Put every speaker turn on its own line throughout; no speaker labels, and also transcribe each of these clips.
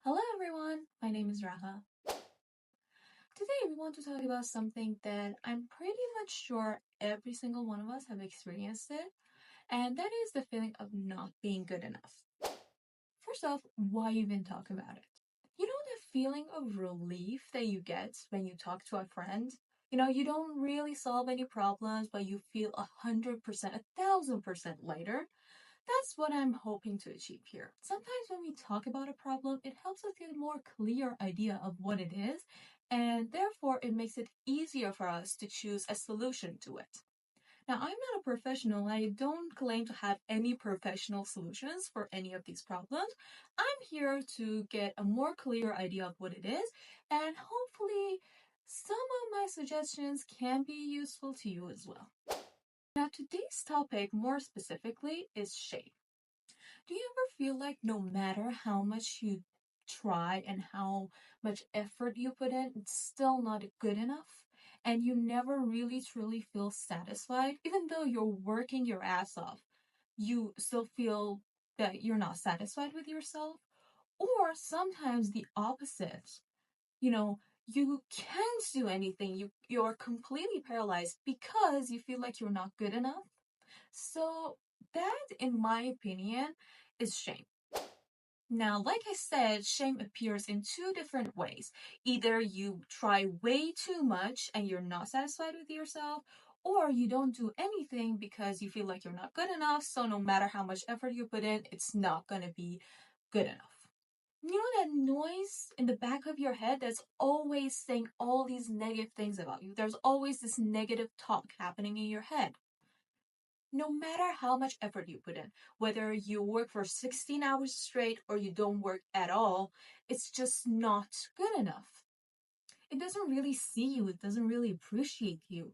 Hello everyone, my name is Raha. Today we want to talk about something that I'm pretty much sure every single one of us have experienced it, and that is the feeling of not being good enough. First off, why even talk about it? You know the feeling of relief that you get when you talk to a friend? You don't really solve any problems, but you feel 100%, 1000% lighter. That's what I'm hoping to achieve here. Sometimes when we talk about a problem, it helps us get a more clear idea of what it is, and therefore it makes it easier for us to choose a solution to it. Now, I'm not a professional. I don't claim to have any professional solutions for any of these problems. I'm here to get a more clear idea of what it is, and hopefully, some of my suggestions can be useful to you as well. Now, today's topic, more specifically, is shame. Do you ever feel like no matter how much you try and how much effort you put in, it's still not good enough? And you never really truly feel satisfied, even though you're working your ass off, you still feel that you're not satisfied with yourself? Or sometimes the opposite, you know, you can't do anything, you're completely paralyzed because you feel like you're not good enough. So, that, in my opinion, is shame. Now, like I said, shame appears in two different ways. Either you try way too much and you're not satisfied with yourself, or you don't do anything because you feel like you're not good enough, so no matter how much effort you put in, it's not gonna be good enough. You know that noise in the back of your head that's always saying all these negative things about you? There's always this negative talk happening in your head. No matter how much effort you put in, whether you work for 16 hours straight or you don't work at all, it's just not good enough. It doesn't really see you, it doesn't really appreciate you.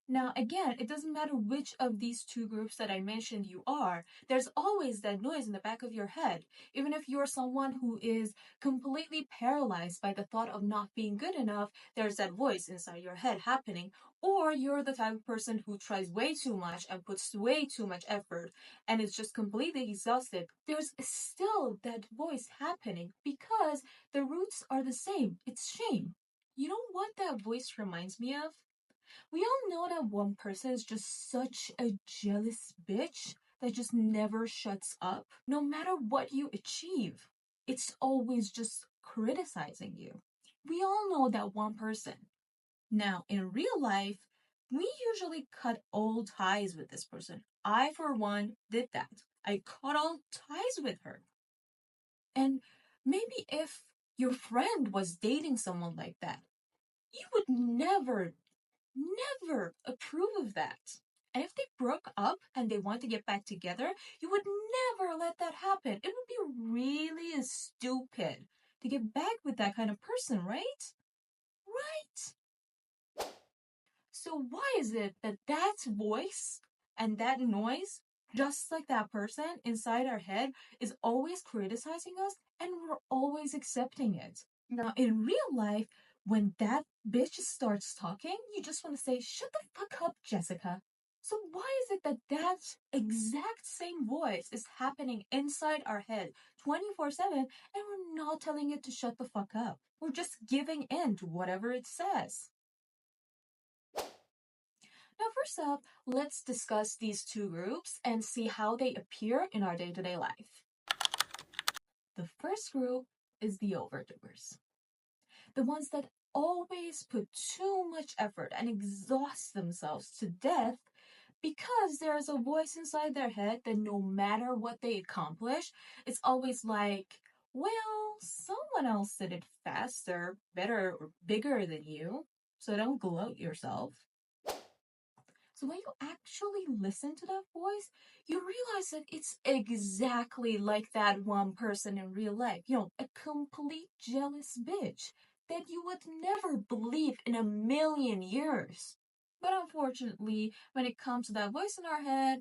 Now, again, it doesn't matter which of these two groups that I mentioned you are, there's always that noise in the back of your head. Even if you're someone who is completely paralyzed by the thought of not being good enough, there's that voice inside your head happening. Or you're the type of person who tries way too much and puts way too much effort and is just completely exhausted. There's still that voice happening because the roots are the same. It's shame. You know what that voice reminds me of? We all know that one person is just such a jealous bitch that just never shuts up. No matter what you achieve, it's always just criticizing you. We all know that one person. Now, in real life, we usually cut all ties with this person. I, for one, did that. I cut all ties with her. And maybe if your friend was dating someone like that, you would never approve of that. And if they broke up and they want to get back together, you would never let that happen. It would be really stupid to get back with that kind of person, right? Right. So why is it that that voice and that noise, just like that person inside our head, is always criticizing us and we're always accepting it? Now, in real life, when that bitch starts talking, you just want to say, shut the fuck up, Jessica. So why is it that that exact same voice is happening inside our head 24/7 and we're not telling it to shut the fuck up? We're just giving in to whatever it says. Now, first up, let's discuss these two groups and see how they appear in our day-to-day life. The first group is the overdoers. The ones that always put too much effort and exhaust themselves to death because there's a voice inside their head that no matter what they accomplish, it's always like, well, someone else did it faster, better, or bigger than you, so don't gloat yourself. So when you actually listen to that voice, you realize that it's exactly like that one person in real life. A complete jealous bitch that you would never believe in a million years. But unfortunately, when it comes to that voice in our head,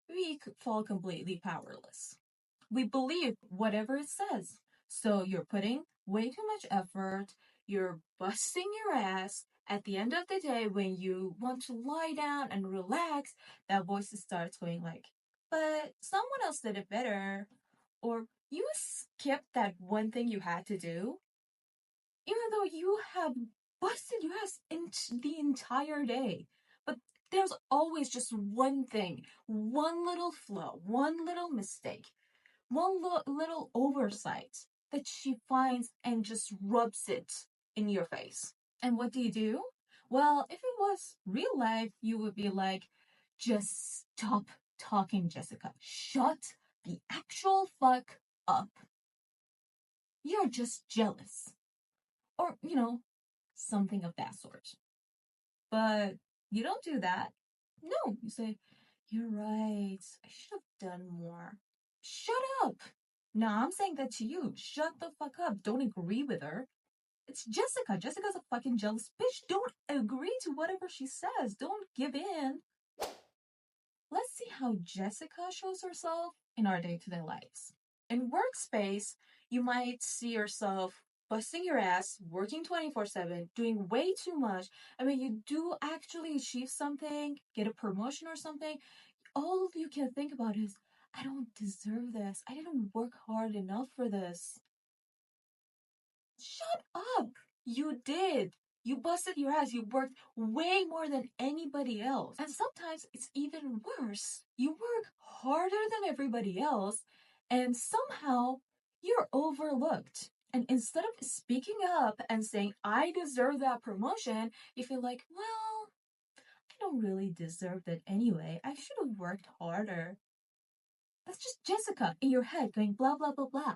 we fall completely powerless. We believe whatever it says. So you're putting way too much effort, you're busting your ass. At the end of the day, when you want to lie down and relax, that voice starts going like, but someone else did it better. Or You skipped that one thing you had to do, even though you have busted your ass the entire day. But there's always just one thing, one little flaw, one little mistake, one little oversight that she finds and just rubs it in your face. And what do? Well, if it was real life, you would be like, just stop talking, Jessica. Shut the actual fuck up. You're just jealous. Or, something of that sort. But you don't do that. No, you say, you're right. I should have done more. Shut up. No, I'm saying that to you. Shut the fuck up. Don't agree with her. It's Jessica. Jessica's a fucking jealous bitch. Don't agree to whatever she says. Don't give in. Let's see how Jessica shows herself in our day-to-day lives. In workspace, you might see yourself busting your ass, working 24/7, doing way too much. I mean, you do actually achieve something, get a promotion or something. All you can think about is, I don't deserve this. I didn't work hard enough for this. Shut up! You did. You busted your ass. You worked way more than anybody else. And sometimes it's even worse. You work harder than everybody else, and somehow you're overlooked. And instead of speaking up and saying, I deserve that promotion, you feel like, well, I don't really deserve that anyway. I should have worked harder. That's just Jessica in your head going blah, blah, blah, blah.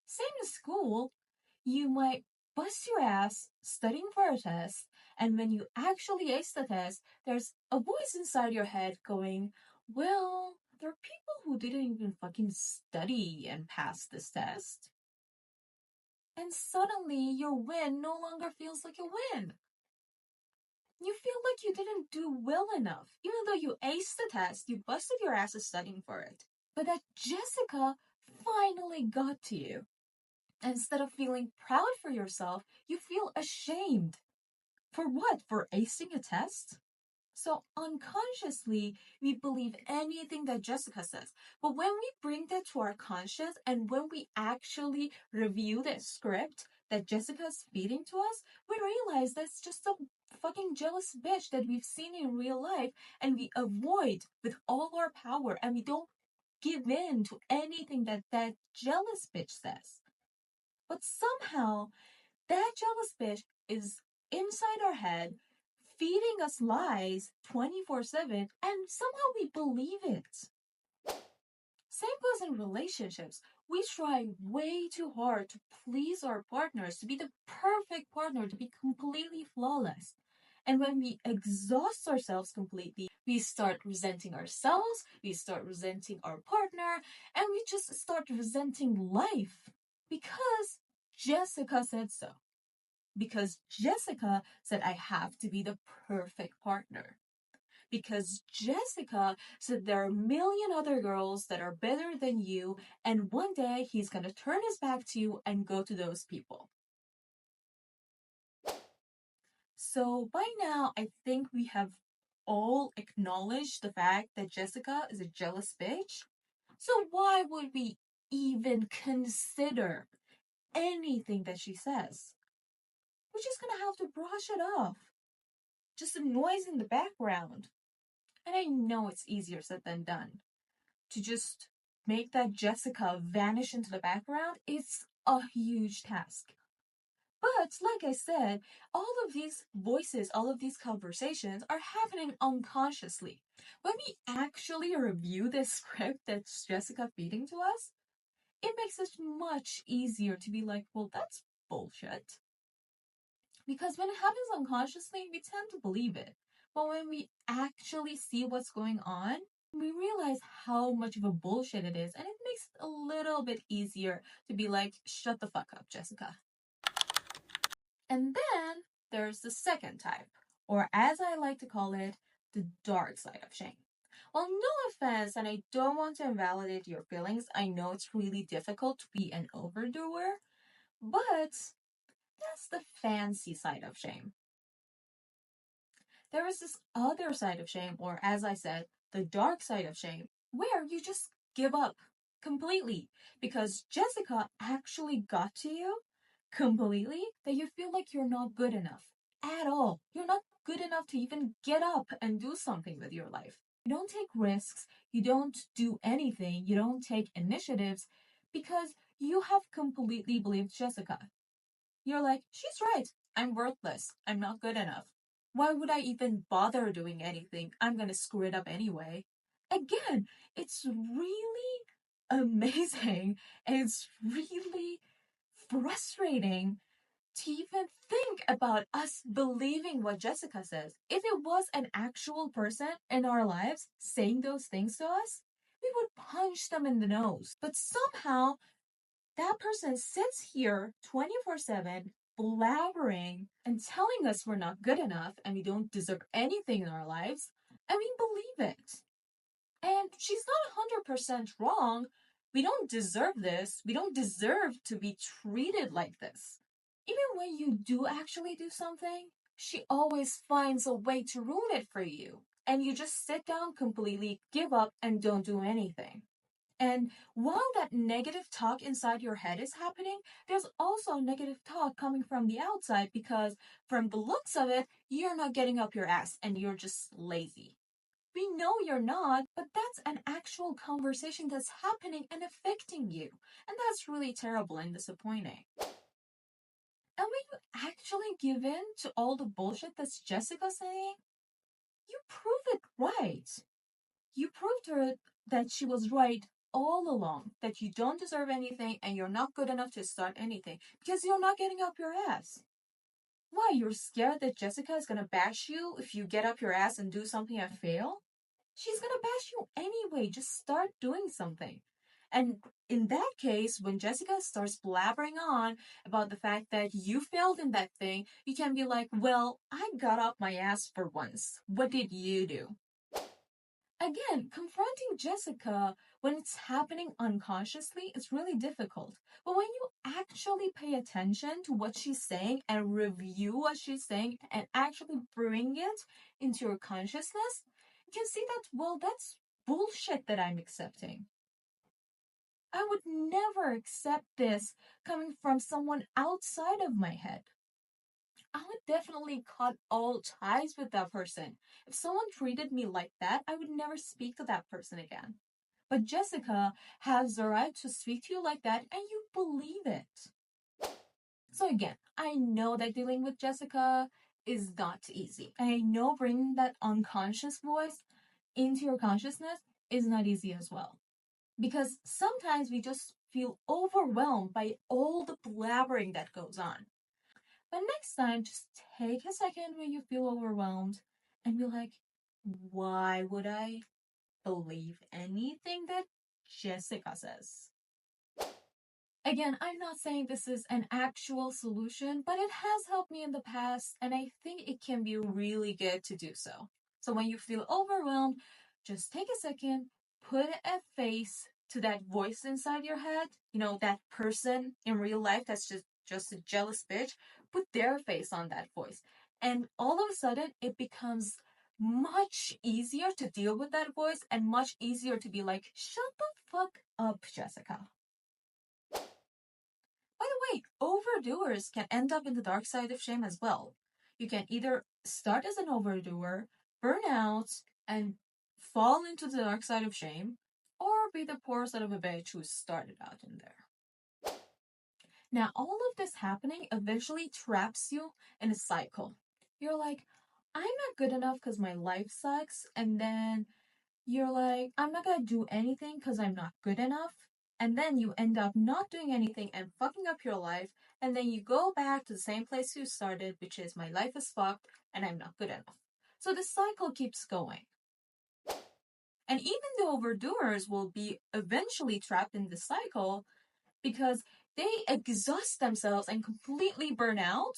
Same as school. You might bust your ass studying for a test, and when you actually ace the test, there's a voice inside your head going, well, there are people who didn't even fucking study and pass this test. And suddenly your win no longer feels like a win. You feel like you didn't do well enough. Even though you aced the test, you busted your ass studying for it. But that Jessica finally got to you. Instead of feeling proud for yourself, you feel ashamed. For what? For acing a test? So unconsciously, we believe anything that Jessica says. But when we bring that to our conscious and when we actually review the script that Jessica's feeding to us, we realize that's just a fucking jealous bitch that we've seen in real life and we avoid with all our power and we don't give in to anything that that jealous bitch says. But somehow, that jealous bitch is inside our head, feeding us lies 24/7, and somehow we believe it. Same goes in relationships. We try way too hard to please our partners, to be the perfect partner, to be completely flawless. And when we exhaust ourselves completely, we start resenting ourselves, we start resenting our partner, and we just start resenting life. Because Jessica said so. Because Jessica said, I have to be the perfect partner. Because Jessica said there are a million other girls that are better than you, and one day he's going to turn his back to you and go to those people. So by now, I think we have all acknowledged the fact that Jessica is a jealous bitch. So why would we even consider anything that she says? We're just gonna have to brush it off. Just a noise in the background. And I know it's easier said than done. To just make that Jessica vanish into the background, it's a huge task. But like I said, all of these voices, all of these conversations are happening unconsciously. When we actually review the script that's Jessica feeding to us, it makes it much easier to be like, well, that's bullshit. Because when it happens unconsciously, we tend to believe it. But when we actually see what's going on, we realize how much of a bullshit it is. And it makes it a little bit easier to be like, shut the fuck up, Jessica. And then there's the second type, or as I like to call it, the dark side of shame. Well, no offense, and I don't want to invalidate your feelings. I know it's really difficult to be an overdoer, but that's the fancy side of shame. There is this other side of shame, or as I said, the dark side of shame, where you just give up. completely because Jessica actually got to you completely that you feel like you're not good enough at all. You're not good enough to even get up and do something with your life. You don't take risks, you don't do anything, you don't take initiatives because you have completely believed Jessica. You're like, she's right. I'm worthless. I'm not good enough. Why would I even bother doing anything? I'm gonna screw it up anyway. Again, it's really amazing and it's really frustrating to even think about us believing what Jessica says. If it was an actual person in our lives saying those things to us, we would punch them in the nose. But somehow that person sits here 24/7 blabbering and telling us we're not good enough and we don't deserve anything in our lives, and we believe it. And she's not 100% wrong. We don't deserve this. We don't deserve to be treated like this. Even when you do actually do something, she always finds a way to ruin it for you. And you just sit down completely, give up, and don't do anything. And while that negative talk inside your head is happening, there's also negative talk coming from the outside because, from the looks of it, you're not getting up your ass and you're just lazy. We know you're not, but that's an actual conversation that's happening and affecting you. And that's really terrible and disappointing. And when you actually give in to all the bullshit that's Jessica saying, you prove it right. You proved her that she was right all along, that you don't deserve anything and you're not good enough to start anything because you're not getting up your ass. Why, you're scared that Jessica is gonna bash you if you get up your ass and do something and fail? She's gonna bash you anyway, just start doing something. And in that case, when Jessica starts blabbering on about the fact that you failed in that thing, you can be like, well, I got up my ass for once. What did you do? Again, confronting Jessica when it's happening unconsciously is really difficult. But when you actually pay attention to what she's saying and review what she's saying and actually bring it into your consciousness, you can see that, well, that's bullshit that I'm accepting. I would never accept this coming from someone outside of my head. I would definitely cut all ties with that person. If someone treated me like that, I would never speak to that person again. But Jessica has the right to speak to you like that, and you believe it. So, again, I know that dealing with Jessica is not easy. I know bringing that unconscious voice into your consciousness is not easy as well. Because sometimes we just feel overwhelmed by all the blabbering that goes on. But next time, just take a second when you feel overwhelmed and be like, why would I believe anything that Jessica says? Again, I'm not saying this is an actual solution, but it has helped me in the past, and I think it can be really good to do so. So when you feel overwhelmed, just take a second, put a face to that voice inside your head, that person in real life that's just a jealous bitch, put their face on that voice. And all of a sudden, it becomes much easier to deal with that voice and much easier to be like, shut the fuck up, Jessica. By the way, overdoers can end up in the dark side of shame as well. You can either start as an overdoer, burn out, and fall into the dark side of shame, or be the poor son of a bitch who started out in there. Now, all of this happening eventually traps you in a cycle. You're like, I'm not good enough because my life sucks, and then you're like, I'm not gonna do anything because I'm not good enough. And then you end up not doing anything and fucking up your life. And then you go back to the same place you started, which is my life is fucked and I'm not good enough. So the cycle keeps going. And even the overdoers will be eventually trapped in the cycle because they exhaust themselves and completely burn out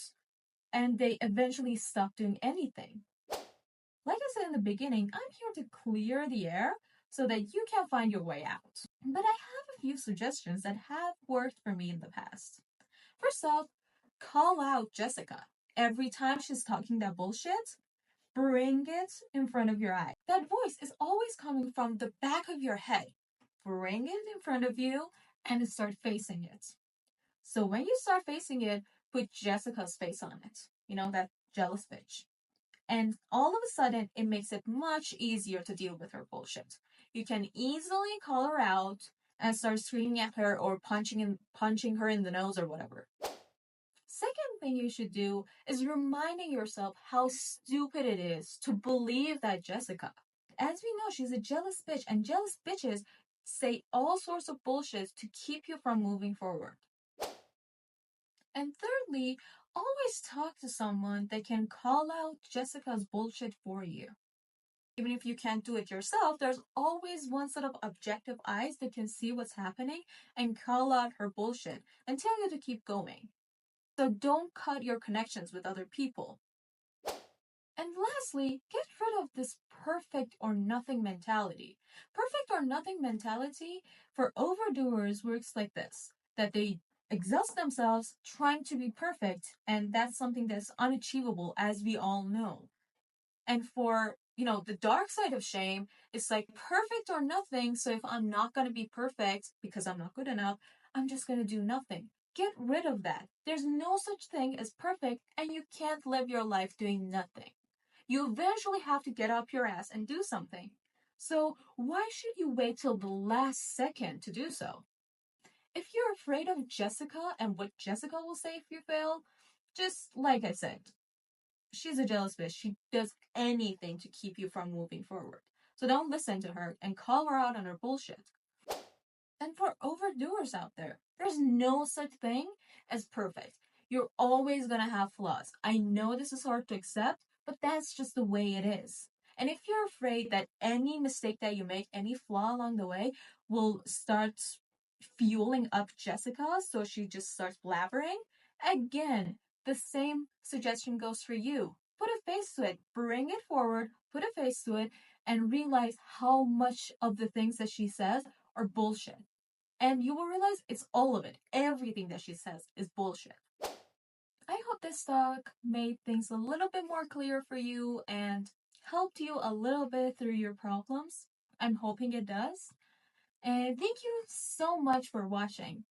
and they eventually stop doing anything. Like I said in the beginning, I'm here to clear the air so that you can find your way out. But I have a few suggestions that have worked for me in the past. First off, call out Jessica. Every time she's talking that bullshit, bring it in front of your eye. That voice is always coming from the back of your head. bring it in front of you and start facing it. So when you start facing it, put Jessica's face on it. You know, that jealous bitch. And all of a sudden, it makes it much easier to deal with her bullshit. You can easily call her out and start screaming at her or punching her in the nose or whatever. Second thing you should do is reminding yourself how stupid it is to believe that Jessica. As we know, she's a jealous bitch, and jealous bitches say all sorts of bullshit to keep you from moving forward. And thirdly, always talk to someone that can call out Jessica's bullshit for you. Even if you can't do it yourself, there's always one set of objective eyes that can see what's happening and call out her bullshit and tell you to keep going. So don't cut your connections with other people. And lastly, get rid of this perfect or nothing mentality. Perfect or nothing mentality for overdoers works like this, that they exhaust themselves trying to be perfect, and that's something that's unachievable, as we all know. And for, the dark side of shame, it's like perfect or nothing. So if I'm not going to be perfect because I'm not good enough, I'm just going to do nothing. Get rid of that. There's no such thing as perfect, and you can't live your life doing nothing. You eventually have to get up your ass and do something. So why should you wait till the last second to do so? If you're afraid of Jessica and what Jessica will say if you fail, just like I said, she's a jealous bitch. She does anything to keep you from moving forward. So don't listen to her and call her out on her bullshit. And for overdoers out there, there's no such thing as perfect. You're always gonna have flaws. I know this is hard to accept, but that's just the way it is. And if you're afraid that any mistake that you make, any flaw along the way, will start fueling up Jessica so she just starts blabbering, again, the same suggestion goes for you. Put a face to it, bring it forward, put a face to it, and realize how much of the things that she says are bullshit. And you will realize it's all of it. Everything that she says is bullshit. I hope this talk made things a little bit more clear for you and helped you a little bit through your problems. I'm hoping it does. And thank you so much for watching.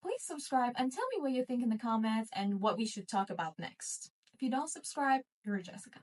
Please subscribe and tell me what you think in the comments and what we should talk about next. If you don't subscribe, you're Jessica.